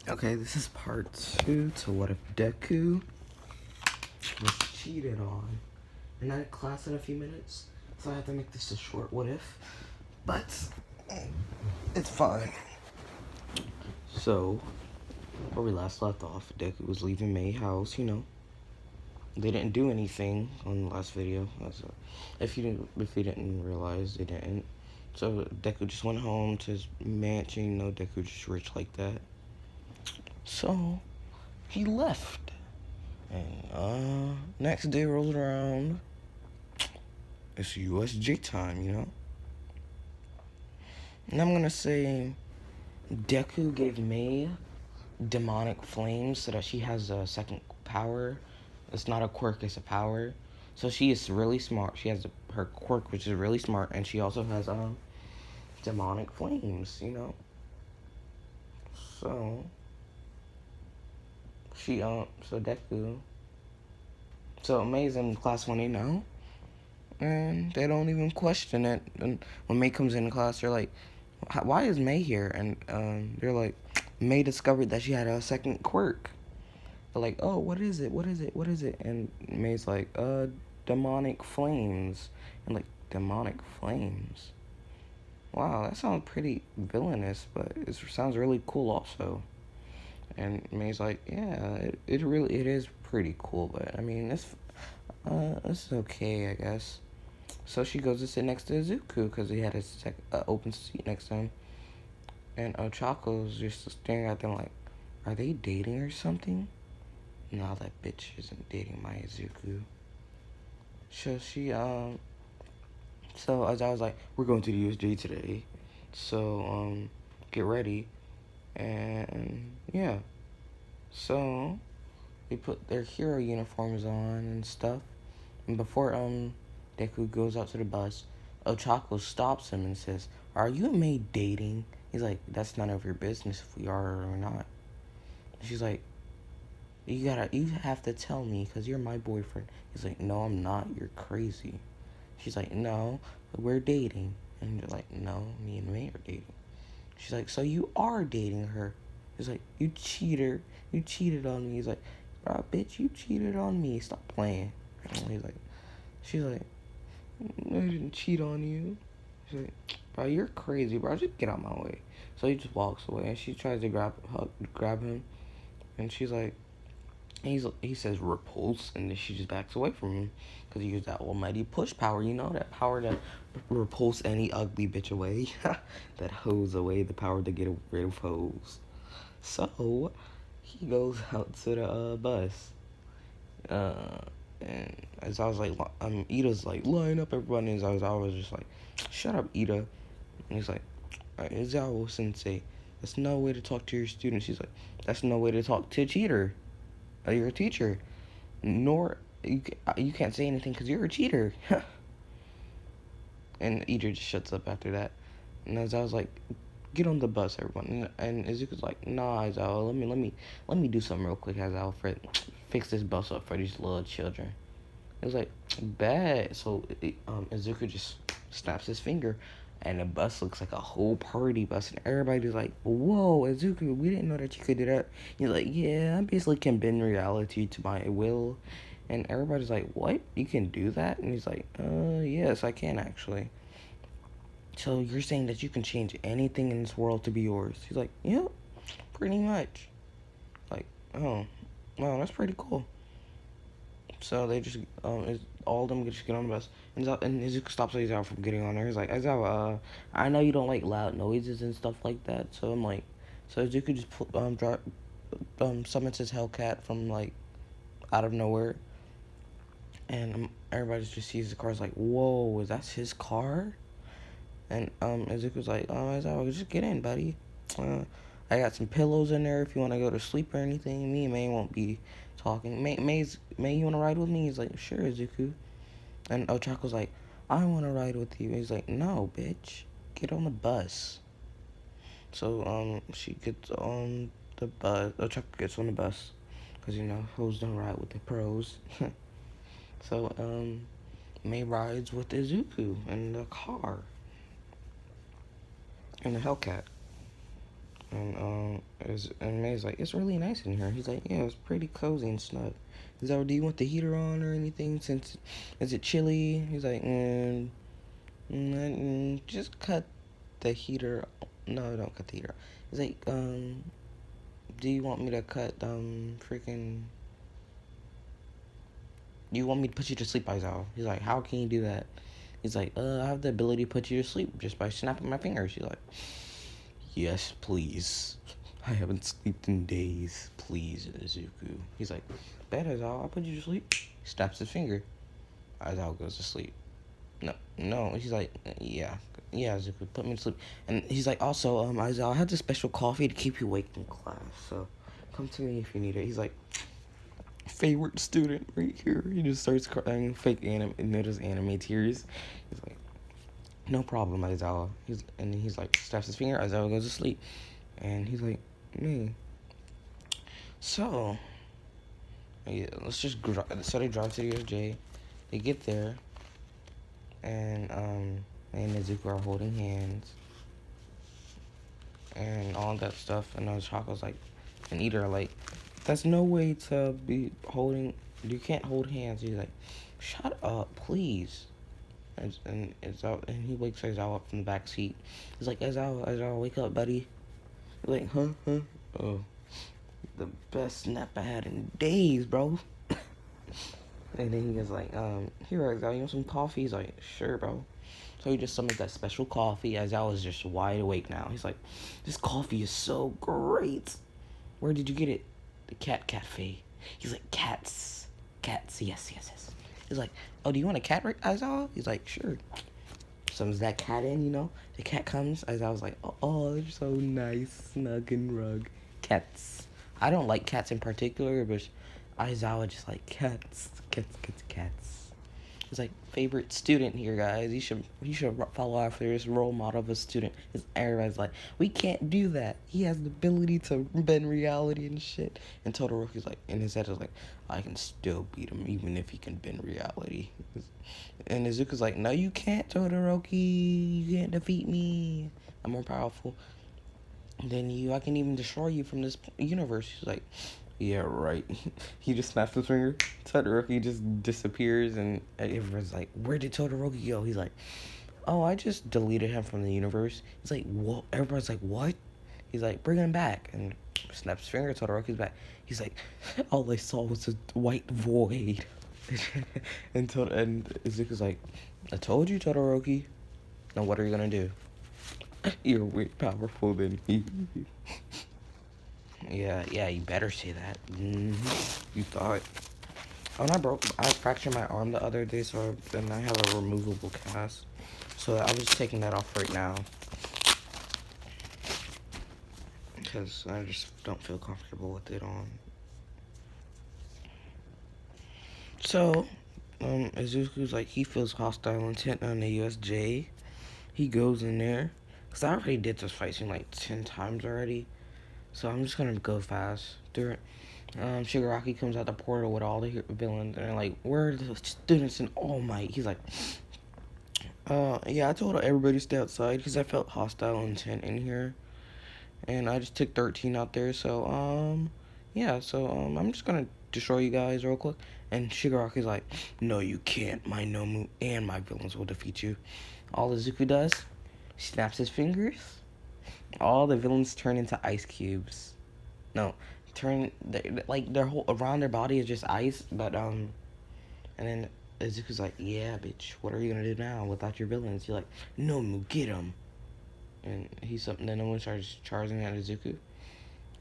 Okay, this is part 2 to what if Deku was cheated on. And I had class in a few minutes, so I have to make this a short what if. But it's fine. So, where we last left off, Deku was leaving May's house, They didn't do anything on the last video. If you didn't realize, they didn't. So Deku just went home to his mansion. Deku just rich like that. So he left, and next day rolls around. It's USJ time, And I'm gonna say Deku gave May demonic flames so that she has a second power. It's not a quirk, it's a power. So she is really smart. She has her quirk, which is really smart, and she also has demonic flames, So so Deku. So May's in class 1A now, and they don't even question it. And when May comes in class, they're like, "Why is May here?" And they're like, "May discovered that she had a second quirk." They're like, "Oh, what is it? What is it? What is it?" And May's like, demonic flames." And like, demonic flames. Wow, that sounds pretty villainous, but it sounds really cool also. And May's like, "Yeah, it really is pretty cool, but I mean, it's okay, I guess." So she goes to sit next to Izuku because he had a open seat next to him. And Chaco's just staring at them like, are they dating or something? No, that bitch isn't dating my Izuku. So so as I was like, we're going to the USJ today. So, get ready. And yeah. So they put their hero uniforms on and stuff. And before Deku goes out to the bus, Ochako stops him and says, "Are you and May dating?" He's like, "That's none of your business if we are or not." She's like, you have to tell me because you're my boyfriend." He's like, "No, I'm not. You're crazy." She's like, "No, we're dating." And they're like, "No, me and May are dating." She's like, "So you are dating her?" He's like, "You cheater. You cheated on me." He's like, "Bro, bitch, you cheated on me. Stop playing." She's like, "I didn't cheat on you." She's like, "Bro, you're crazy, bro. Just get out my way." So he just walks away, and she tries to grab him, and she's like, he says repulse, and then she just backs away from him because he used that almighty push power. That power to repulse any ugly bitch away, that hose away, the power to get rid of hoes. So he goes out to the bus. And as I was like, Ida's like, "Line up, everybody." And I was just like, "Shut up, Ida." And he's like, "Izawa Sensei, that's no way to talk to your students." She's like, "That's no way to talk to a cheater. You're a teacher. Nor, you can't say anything because you're a cheater." And Ida just shuts up after that. And as I was like, "Get on the bus, everyone." And Izuku's like, "Nah, Izawa, let me do something real quick, Izawa, fix this bus up for these little children." It was like, bad. So Izuku just snaps his finger, and the bus looks like a whole party bus, and everybody's like, "Whoa, Izuku, we didn't know that you could do that." He's like, "Yeah, I basically can bend reality to my will." And everybody's like, "What? You can do that?" And he's like, yes, I can actually." "So you're saying that you can change anything in this world to be yours?" He's like, "Yep, pretty much." Like, oh, wow, that's pretty cool. So they just all of them just get on the bus, and Izuku stops Aizawa from getting on there. He's like, "Aizawa, I know you don't like loud noises and stuff like that." So I'm like, so Izuku just summons his Hellcat from like out of nowhere, and everybody just sees the car. Is like, "Whoa, is that his car?" And Izuku's like, "Oh, Aizawa, just get in, buddy. I got some pillows in there if you want to go to sleep or anything. Me and May won't be talking. May, you want to ride with me?" He's like, "Sure, Izuku." And Ochako's like, "I want to ride with you." He's like, "No, bitch. Get on the bus." So, she gets on the bus. Ochako gets on the bus. Because, hoes don't ride with the pros. So, May rides with Izuku in the car. In the Hellcat. And, And May's like, it's really nice in here. He's like, yeah, it's pretty cozy and snug. He's like, do you want the heater on or anything? Since is it chilly? He's like, just cut the heater. No, don't cut the heater. He's like, do you want me to cut freaking? Do you want me to put you to sleep, Aizawa? He's like, how can you do that? He's like, I have the ability to put you to sleep just by snapping my fingers. She's like, yes, please. I haven't slept in days. Please, Izuku. He's like, bet, Aizawa, I'll put you to sleep. He snaps his finger. Aizawa goes to sleep. No. He's like, yeah, Izuku, put me to sleep. And he's like, also, Aizawa, I have this special coffee to keep you awake in class. So come to me if you need it. He's like, favorite student right here. He just starts crying, fake anime tears. He's like, no problem, Aizawa. He's like, snaps his finger. Aizawa goes to sleep, and he's like, me. So, yeah, let's just so they drive to the USJ. They get there, and and Nezuko are holding hands, and all that stuff. And Chaco's like, and Ida are like, that's no way to be holding. You can't hold hands. He's like, shut up, please. And he wakes Aizawa up from the back seat. He's like, Aizawa, wake up, buddy. He's like, huh? Oh, the best nap I had in days, bro. And then he was like, here, Aizawa, you want some coffee? He's like, sure, bro. So he just summons that special coffee. Aizawa is just wide awake now. He's like, this coffee is so great. Where did you get it? The cat cafe. He's like, cats, yes. He's like, oh, do you want a cat, Aizawa? He's like, sure. Summons that cat in, The cat comes. Aizawa's like, oh, they're so nice, snug and rug. Cats. I don't like cats in particular, but Aizawa just like cats. He's like, favorite student here, guys. You should follow after this role model of a student. Everybody's like, we can't do that. He has the ability to bend reality and shit. And Todoroki's like, in his head is like, I can still beat him even if he can bend reality. And Izuku's like, no, you can't, Todoroki. You can't defeat me. I'm more powerful than you. I can even destroy you from this universe. He's like, yeah, right. He just snaps his finger. Todoroki just disappears, and everyone's like, where did Todoroki go? He's like, oh, I just deleted him from the universe. He's like, what? Everybody's like, what? He's like, bring him back. And snaps his finger. Todoroki's back. He's like, all I saw was a white void. and Izuku's like, I told you, Todoroki. Now what are you gonna do? You're way powerful than me. Yeah, you better say that. You thought. Oh, and I fractured my arm the other day, so then I have a removable cast. So I was taking that off right now. Because I just don't feel comfortable with it on. So, Izuku's like, he feels hostile intent on the USJ. He goes in there. Because I already did this fight scene like 10 times already. So I'm just gonna go fast through it. Shigaraki comes out the portal with all the villains, and they're like, where are the students in All Might? He's like, yeah, I told everybody to stay outside because I felt hostile intent in here. And I just took 13 out there, so, yeah, so, I'm just gonna destroy you guys real quick. And Shigaraki's like, no, you can't. My Nomu and my villains will defeat you. All Izuku does, snaps his fingers. All the villains turn into ice cubes. No, their whole around their body is just ice. But and then Izuku's like, yeah, bitch, what are you gonna do now without your villains? You're like, no, get him. And then no one starts charging at Izuku.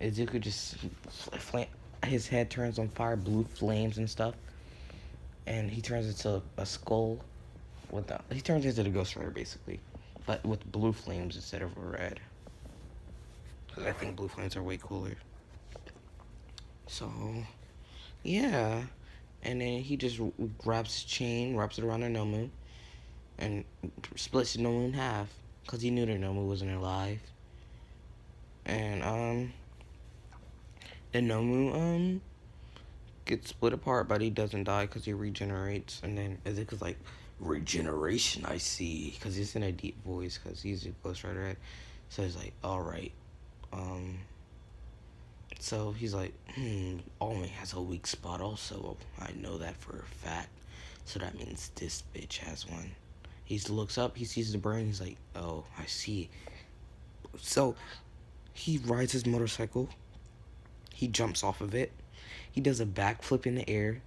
Izuku just his head turns on fire, blue flames and stuff, and he turns into a skull. He turns into the Ghost Rider basically, but with blue flames instead of red. Because I think blue flames are way cooler. So, yeah. And then he just grabs his chain, wraps it around their Nomu, and splits the Nomu in half. Because he knew their Nomu wasn't alive. And, the Nomu, gets split apart, but he doesn't die because he regenerates. And then Izuku's like, regeneration, I see. Because he's in a deep voice, because he's a Ghost Rider, right? So he's like, alright. So he's like, Almay has a weak spot also. I know that for a fact. So that means this bitch has one. He looks up, he sees the brain, he's like, oh, I see. So he rides his motorcycle, he jumps off of it, he does a backflip in the air,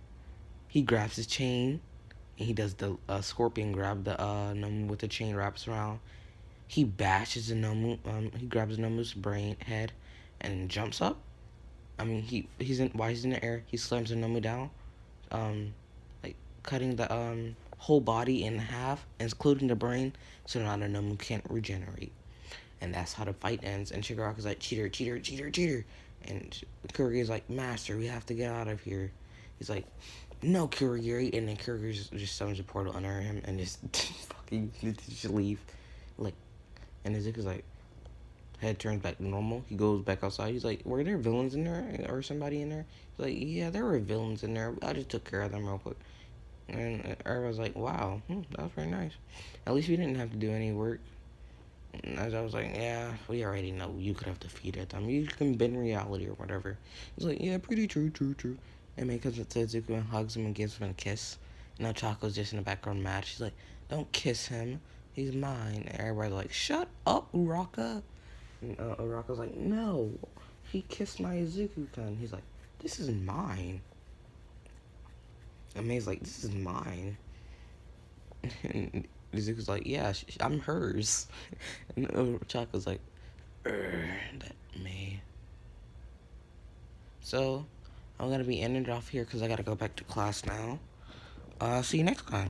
he grabs his chain, and he does the scorpion grab, the Nomu with the chain wraps around. He bashes the Nomu, he grabs the Nomu's brain head and jumps up. I mean, while he's in the air, he slams the Nomu down, like cutting the whole body in half, including the brain, so now the Nomu can't regenerate. And that's how the fight ends. And Shigaraka's like, cheater, cheater, cheater, cheater. And Kurogiri's like, master, we have to get out of here. He's like, no, Kurogiri. And then Kurogiri just summons a portal under him and just fucking just leave. Like, and Izuku's like, head turns back to normal. He goes back outside. He's like, were there villains in there or somebody in there? He's like, yeah, there were villains in there. I just took care of them real quick. And everyone's like, wow, that was very nice. At least we didn't have to do any work. And as I was like, yeah, we already know you could have defeated them. You can bend reality or whatever. He's like, yeah, pretty true, true, true. And man comes up to Izuku and hugs him and gives him a kiss. And now Chaco's just in the background mad. She's like, don't kiss him. He's mine. And everybody's like, shut up, Uraka. And Uraka's like, no, he kissed my Izuku-kun. He's like, this is mine. And May's like, this is mine. And Izuku's like, yeah, I'm hers. And Chaco's like, that May. So, I'm going to be ending it off here because I got to go back to class now. See you next time.